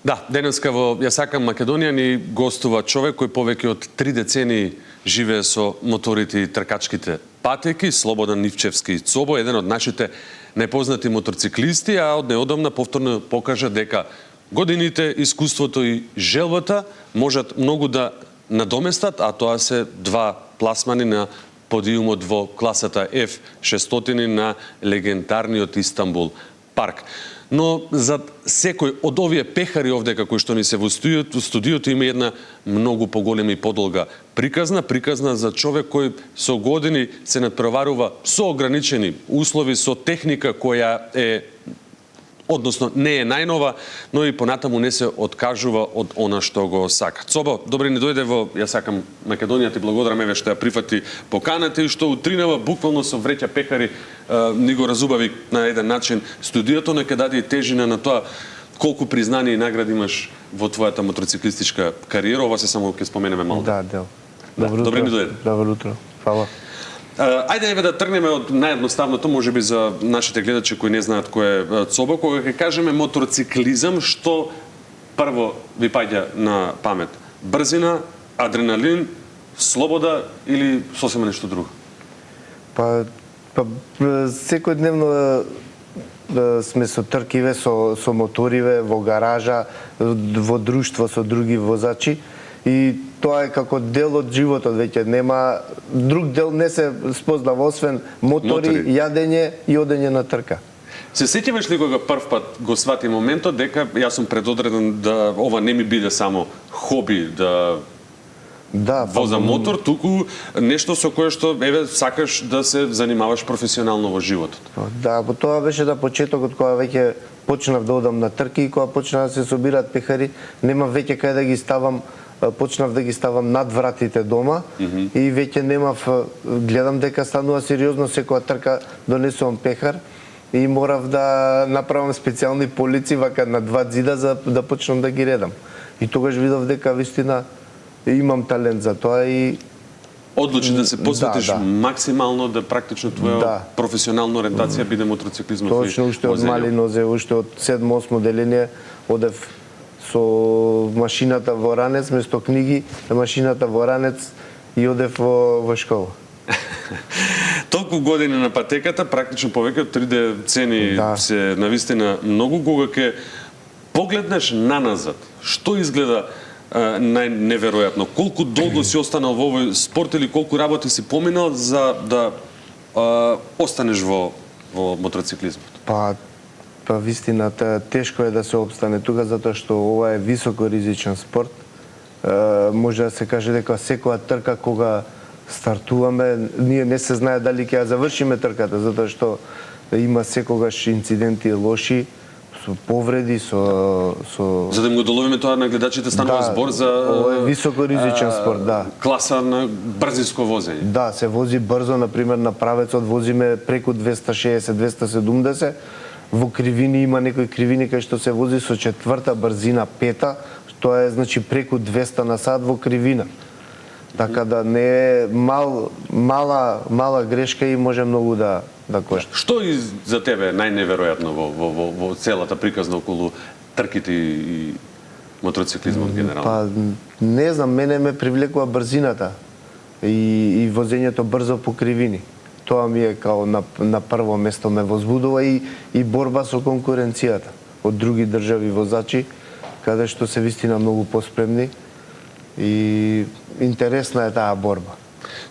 Да, денеска во Ја сакам Македонија ни гостува човек кој повеќе од 3 децении живее со моторите и тркачките патеки, Слободан Ивчевски Цобо, еден од нашите најпознати моторциклисти, а од неодамна повторно покажа дека годините, искуството и желбата можат многу да надоместат, а тоа се 2 пласмани на подиумот во класата F600 на легендарниот Истанбул парк. Но за секој од овие пехари овдека кои што ни се во студиото има една многу поголема и подолга приказна за човек кој со години се надпреварува со ограничени услови, со техника која е односно не е најнова, но и понатаму не се откажува од она што го сака. Цобо, добре ни дојде во Ја сакам Македонија, ти благодарам еве што ја прифати поканата и што утринава буквално со вреќа пехари ни го разубави на еден начин студиото, нека даде и тежина на тоа колку признание и награди имаш во твојата мотоциклистичка кариера. Ова се само ќе споменеме малку. Да, Добре ни дојде. Добро утро. Фала. Ајде еве да тргнеме од наједноставното, можеби за нашите гледачи кои не знаат кој е Цобо, кога ќе кажеме моторциклизам, што прво ви паѓа на памет? Брзина, адреналин, слобода или сосема нешто друго? Па секојдневно сме со тркиве, со моториве, во гаража, во друштво со други возачи. И тоа е како дел од животот, веќе нема друг дел не се спознава освен мотори, јадење и одење на трка. Се сеќаваш ли кога прв пат го свати моментот дека јас сум предодреден да ова не ми биде само хоби, да возам мотор, туку нешто со кое што еве сакаш да се занимаваш професионално во животот? Да, тоа беше на почетокот кога веќе почнав да одам на трки и кога почнаа да се собираат пехари, нема веќе кај да ги ставам. Почнав да ги ставам над вратите дома и веќе немав, гледам дека станува сериозно секоја трка, донесувам пехар и морав да направам специјални полици вака на 2 зида за да почнам да ги редам. И тогаш видов дека вистина имам талент за тоа и одлучи да се посветиш максимално да практично твоја професионална ориентација биде мотоциклизмот. Точно, уште од мали нозе, уште од 7-8 деление одев со машината во ранец, место книги, машината во ранец и одев во школа. Толку години на патеката, практично повеќе од 3 децени се навистина многу. Кога ќе погледнеш наназад, што изгледа најневеројатно? Колку долго си останал во овој спорт или колку работи си поминал за да останеш во мотоциклизмот? Па вистината тешко е да се опстане тука затоа што ова е високо ризичен спорт. Може да се каже дека секоја трка кога стартуваме, ние не се знае дали ќе ја завршиме трката, затоа што има секогаш инциденти лоши, со повреди, со... За да го доловиме тоа на гледачите, станува збор за... Ова е високо ризичен спорт, класа на брзинско возење. Да, се вози брзо, например на правецот возиме преку 260-270, во кривини има некои кривини кај што се вози со 4-та брзина, 5-та, тоа е значи преку 200 на сат во кривина. Така да не е мала грешка и може многу да кошта. Што и за тебе најневеројатно во целата приказна околу трките и мотоциклизмот генерално? Па не знам, мене ме привлекува брзината и возењето брзо по кривини. Тоа ми е као на прво место ме возбудува и борба со конкуренцијата од други држави возачи, каде што се вистина многу поспремни и интересна е таа борба.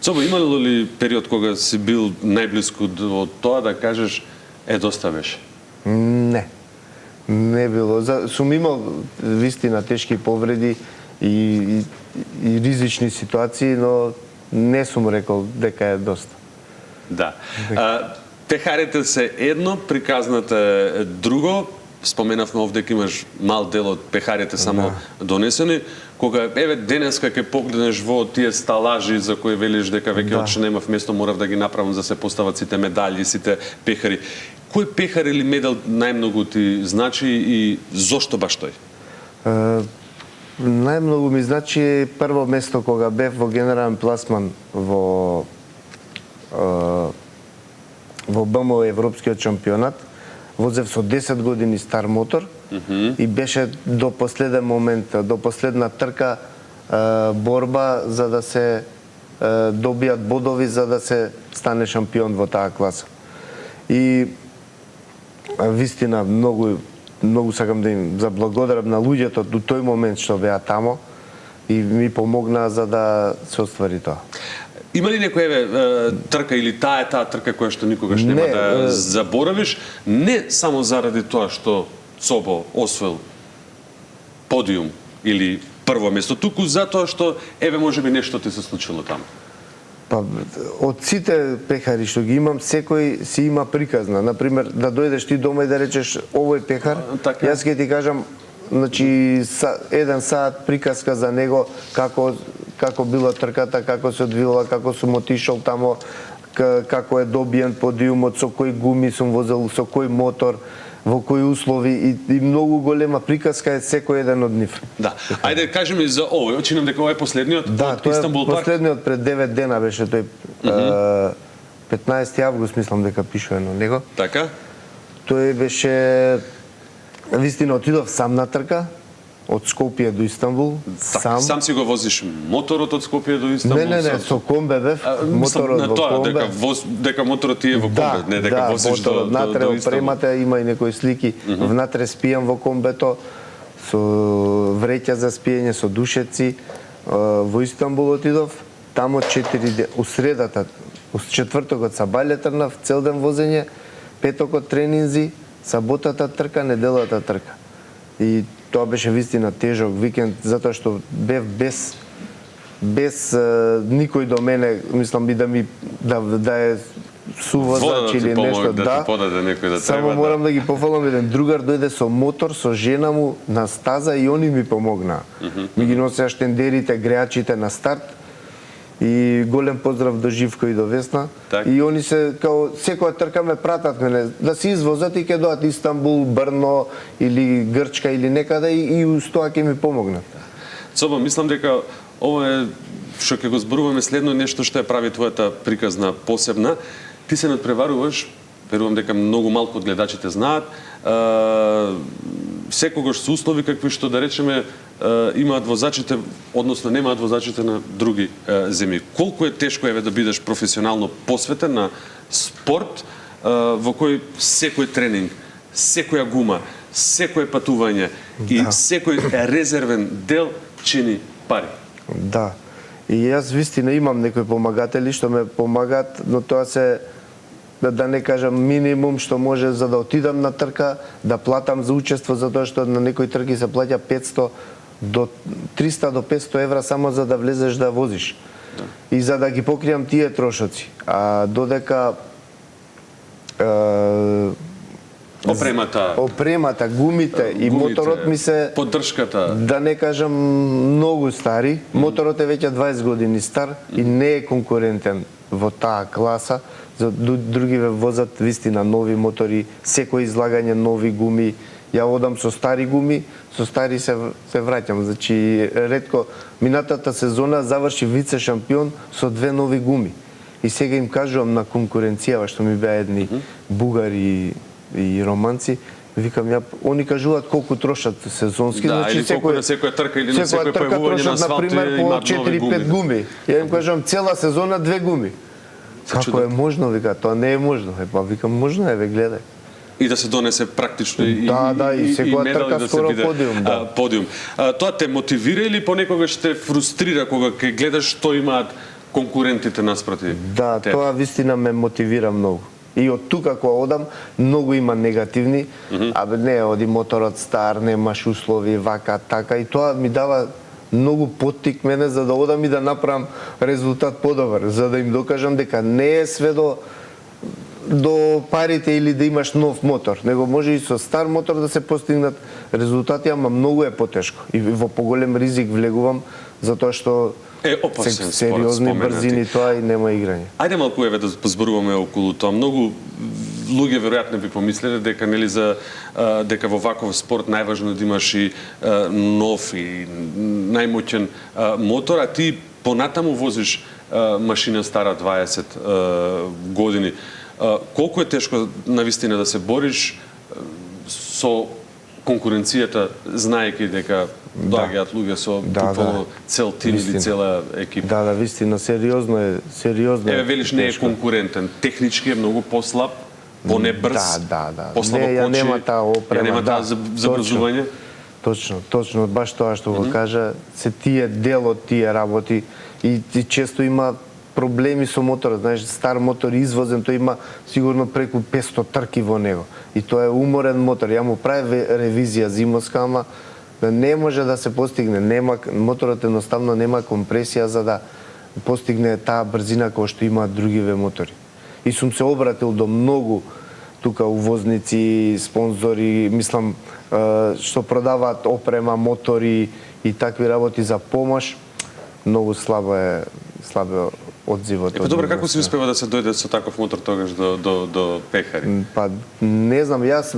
Цобо, имало ли период кога си бил најблиску до тоа да кажеш доста беше? Не било. Сум имал вистина тешки повреди и ризични ситуации, но не сум рекол дека е доста. Да. Пехарите се едно, приказната е друго. Споменавме овде дека имаш мал дел од пехарите само донесени. Кога еве денеска ќе погледнеш во тие сталажи за кои велиш дека веќе очи немав место, морав да ги направам за се постават сите медали, сите пехари. Кој пехар или медал најмногу ти значи и зошто баш тој? Најмногу ми значи прво место кога бев во генерален пласман во БМО Европскиот шампионат. Возев со 10 години стар мотор и беше до последен момент, до последна трка борба за да се добијат бодови за да се стане шампион во таа класа. И вистина многу сакам да им заблагодарам на луѓето до тој момент што беа тамо и ми помогнаа за да се оствари тоа. Има ли некоја трка или таа трка која што никогаш нема да заборавиш, не само заради тоа што Цобо освоил подиум или прво место, туку затоа што можеби нешто ти се случило таму? Па, од сите пехари што ги имам, секој си има приказна. Например, да дојдеш ти дома и да речеш овој пехар, јас ќе ти кажам, значи, 1 сат приказка за него, како била трката, како се одвила, како сум отишол тамо, како е добиен подиумот, со кој гуми сум возел, со кој мотор, во кои услови и многу голема приказка е секој еден од нив. Да. Ајде кажи ми за овој, очинам дека овој е последниот од Истанбул парк. Да, последниот пред 9 дена беше тој 15 август мислам дека пишува на него. Така? Тој беше вистина отидов сам на трка од Скопје до Истанбул, сам си го возиш моторот од Скопје до Истанбул? Не, со комбе бев, моторот во комбе. Дека моторот ти е во комбе, не дека возиш до Истанбул. Внатре опремата, има и некои слики, внатре спијам во комбето, со вреќа за спиење, со душеци, во Истанбул отидов, тамо 4 дена, у средата, у четвртокот Сабајле трнав, цел ден возење, петокот тренинзи, саботата трка, неделата трка. И тоа беше вистина тежок викенд, затоа што бев без никој до мене, мислам да е сувозач или нешто, да. Само морам да ги пофалам, еден другар дојде со мотор, со жена му на стаза и они ми помогнаа. Ми ги носеа штендерите, греачите на старт. И голем поздрав до Живко и до Весна. И они се као секоја трка ме пратат мене да се извозат и ќе доат Истанбул, Брно или Грчка или некаде и уз тоа ќе ми помогнат. Цобо, мислам дека ова е што ќе го зборуваме следно нешто што ја прави твојата приказна посебна. Ти се надпреваруваш, верувам дека многу малку од гледачите знаат, секогаш со услови какви што да речеме имаат возачите, односно немаат возачите на други земји. Колку е тешко да бидеш професионално посветен на спорт во кој секој тренинг, секоја гума, секое патување и секој резервен дел чини пари. Да. И јас вистина имам некои помагатели што ме помагаат, но тоа се да не кажам минимум што може за да отидам на трка, да платам за учество, затоа што на некои трки се плаќа 300 до 500 евра само за да влезеш да возиш. И за да ги покријам тие трошоци. А додека опремата, гумите и моторот ми се поддршката. Да не кажам многу стари. Моторот е веќе 20 години стар и не е конкурентен во таа класа. За други возат вистина нови мотори, секој излагање нови гуми. Ја одам со стари гуми, со стари се враќам. Значи, ретко, минатата сезона заврши вице шампион со 2 нови гуми. И сега им кажувам на конкуренцијава, што ми беа едни бугари и романци, викам, они кажуваат колку трошат сезонски, да, значи секоја трка или на секој појавување на асфалт имаат 4-5 гуми. Ја им кажувам, цела сезона 2 гуми. Како е можно, вика, тоа не е можно. Па викам, можно е, ве гледај. И да се донесе практично и секоја трка да скоро подиум, да. Подиум. Тоа те мотивира или понекогаш те фрустрира кога ќе гледаш што имаат конкурентите наспроти? Да, тоа вистина ме мотивира многу. И од тука кога одам, многу има негативни, абе не, оди моторот стар, немаш услови, вака, така, и тоа ми дава многу поттик мене за да одам и да направам резултат подобар, за да им докажам дека не е све до парите или да имаш нов мотор, него може и со стар мотор да се постигнат резултати, ама многу е потешко и во поголем ризик влегувам, затоа што опасен сериозни брзини тоа и нема играње. Ајде малку да позборуваме околу тоа. Многу луѓе веројатно би помислеле дека дека во ваков спорт најважно да имаш и нов и најмоќен мотор, а ти понатаму возиш машина стара 20 години. Колку е тешко навистина да се бориш со конкуренцијата, знаеки дека доаѓаат луѓе со буквално цел тим или цела екипа. Да, вистина, сериозно е. Еве велиш не е конкурентен, технички е многу послаб, понебрз, послабо почи, ја нема таа опрема, нема таа забрзување. Точно, баш тоа што го кажа, се тие дел од тие работи и често има проблеми со моторот, знаеш, стар мотор извозен, тој има сигурно преку 500 трки во него. И тоа е уморен мотор. Ја му правев ревизија зимоска, ама не може да се постигне, моторот едноставно нема компресија за да постигне таа брзина која што имаат другиве мотори. И сум се обратил до многу тука увозници, спонзори, мислам, што продаваат опрема, мотори и такви работи за помош. Многу слабо е одзивот. Добро, како се успева да се дојде со таков мотор тогаш до пехари? Па не знам, јас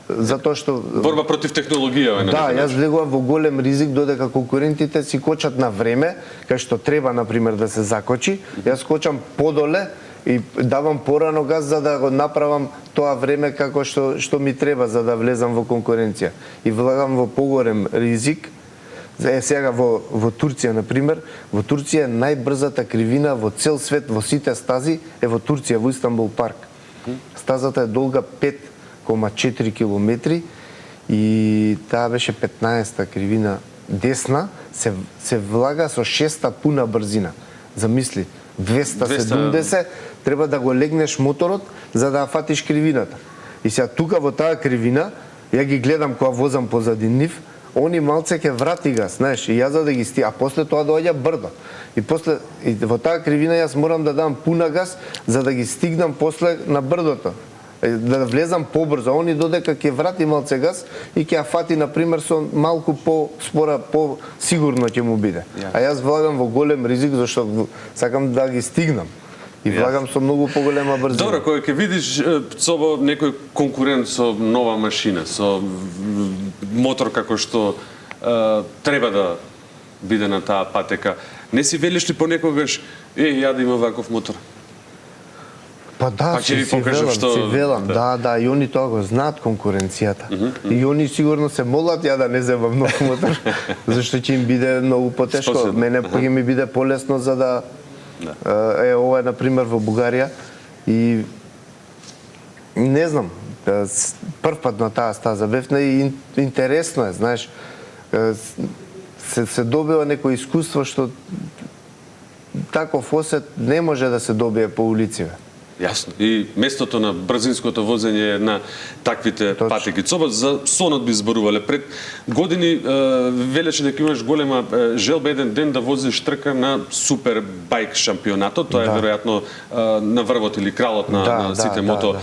затоа што борба против технологија е. Да, јас влегувам во голем ризик додека конкурентите си кочат на време, кај што треба на пример да се закочи, јас кочам подоле и давам порано газ за да го направам тоа време како што ми треба за да влезам во конкуренција. И влагам во погорем ризик. Сега во Турција, на пример, во Турција е најбрзата кривина во цел свет, во сите стази, е во Турција, во Истанбул парк. Стазата е долга 5,4 километри и таа беше 15-та кривина десна, се влага со 6-та пуна брзина. Замисли, 270 треба да го легнеш моторот за да фатиш кривината. И сега тука во таа кривина, ја ги гледам кога возам позади нив, они малце ќе врати газ, знаеш, и јас за да ги а после тоа доаѓа брдо. И во таа кривина јас морам да дам пуна газ за да ги стигнам после на брдото. Да влезам побрзо, они додека ќе врати малце газ и ќе ја фати на пример со малку по-спора, по-сигурно ќе му биде. А јас влагам во голем ризик зашто сакам да ги стигнам. И влагам со многу поголема брзина. Добро, кога ќе видиш собо некој конкурент со нова машина, со мотор како што треба да биде на таа патека, не си велиш ли понекогаш, ја да има ваков мотор? Па да, си велам, да, и они тоа го знаат конкуренцијата. И они сигурно се молат ја да не земам нов мотор, зашто ќе им биде многу потешко. Мене ќе ми биде полесно за да ова е на пример во Бугарија и не знам, прв пат на таа стаза бевме и интересно е, знаеш, се добива некој искуство што таков осет не може да се добие по улициве. Јасно. И местото на брзинското возење е на таквите патеки. Цоба, за сонот би зборувале. Пред години велеше дека имаш голема желба еден ден да возиш трка на супербајк шампионатот. Тоа е веројатно на врвот или кралот на сите мото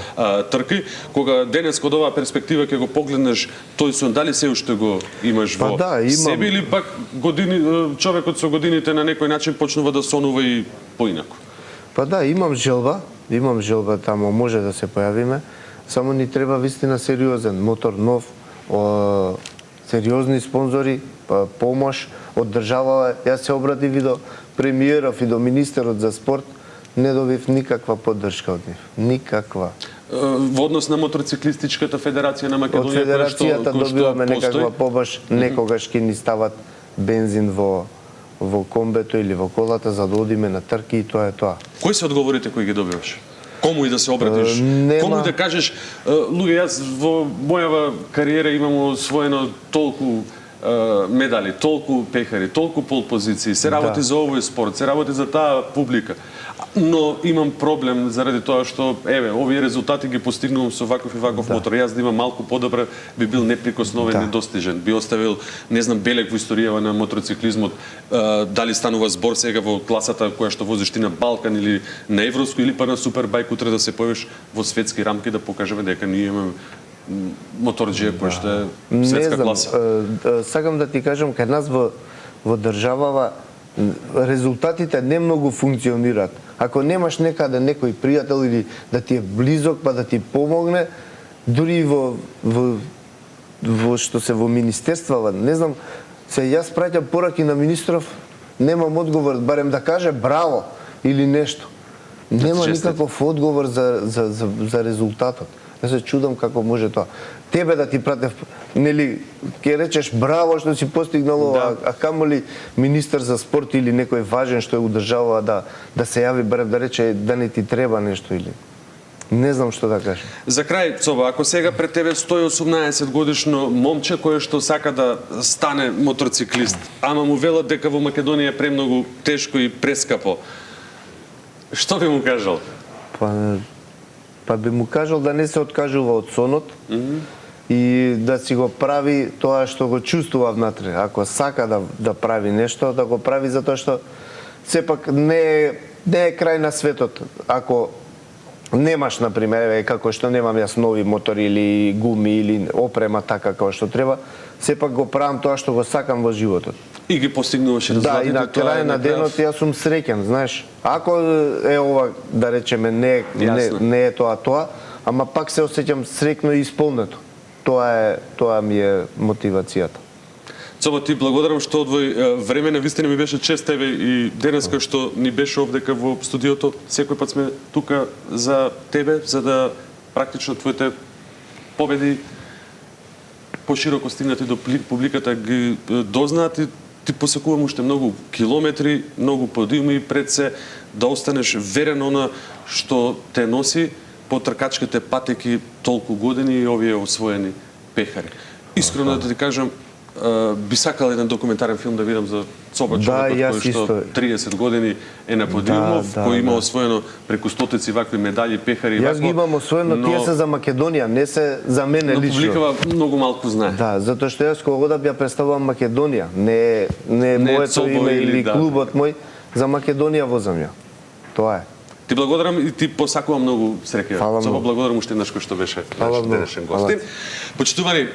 трки. Кога денес од оваа перспектива ќе го погледнеш тој сон, дали се уште го имаш во себе или пак човекот со годините на некој начин почнува да сонува и поинаку? Па да, имам желба тамо, може да се појавиме, само ни треба вистина сериозен мотор нов, сериозни спонзори, помош од држава. Јас се обратив и до премиеров и до министерот за спорт, не добив никаква поддршка од нив, никаква. Во однос на мотоциклистичката федерација на Македонија, од федерацијата добиваме некаква помош, некогаш ќе ни стават бензин во комбето или во колата за да одиме на трки и тоа е тоа. Кои се одговорите кои ги добиваш? Кому и да се обратиш? Кому да кажеш, луѓе, јас во мојава кариера имам освоено толку медали, толку пехари, толку полпозиции, се работи за овој спорт, се работи за таа публика. Но имам проблем заради тоа што, овие резултати ги постигнувам со ваков и ваков мотор. Јас да имам малку подобра, би бил неприкосновен, недостижен. Би оставил, не знам, белег во историјава на мотоциклизмот. Дали станува збор сега во класата која што возиш ти на Балкан или на европско или па на супербајк, утре да се појавиш во светски рамки да покажеме дека ние имаме моторџија кој што е светска класа. Сакам да ти кажам, кај нас во државава резултатите не многу функционираат. Ако немаш некаде некој пријател или да ти е близок па да ти помогне, дури во што се во министерствава, не знам, јас праќам пораки на министров, немам одговор, барем да каже браво или нешто. Нема никаков одговор за резултатот. Ја се чудам како може тоа. Тебе да ти пратев, нели, ќе речеш браво што си постигнал ова, а камоли министер за спорт или некој важен што е у држава да се јави барем да рече да не ти треба нешто или не знам што да кажам. За крај, Цоба, ако сега пред тебе стои 18 годишно момче кое што сака да стане моторциклист, ама му велат дека во Македонија е премногу тешко и прескапо, што би му кажал? Па би му кажал да не се откажува од сонот и да си го прави тоа што го чувствува внатре. Ако сака да прави нешто, да го прави затоа што сепак не е крај на светот. Ако немаш, например, како што немам јас нови мотори или гуми или опрема така како што треба, сепак го правам тоа што го сакам во животот. И ги постигнуваш резултатите. Да, и на крај на денот јас сум среќен, знаеш. Ако е ова, да речеме, не е тоа, ама пак се осеќам среќно и исполнето. Тоа ми е мотивацијата. Цоба, ти благодарам што одвои време, навистина ми беше чест тебе и денеска што ни беше овдека во студиото. Секој пат сме тука за тебе, за да практично твоите победи пошироко стигнати до публиката ги дознаат и ти посекувам уште многу километри, многу подиуми пред се, да останеш верен она што те носи по тркачките патеки толку години и овие освоени пехари. Искрено да ти кажам, би сакал еден документарен филм да видам за Цоба, човекот кој што 30 години е на подиумов, кој има освоено преку стотици вакви медали, пехари. Јас ги имам освоено, тие се за Македонија, не се за мене лично. Но публикава многу малку знае. Да, затоа што јас кога одам ја представувам Македонија, не е моето име или клубот мој, за Македонија возам ја. Тоа е. Ти благодарам и ти посакувам многу среќа. Фала Цоба, многу. благодарам уште еднаш кој што беше наш денешен гостин. Почитувани,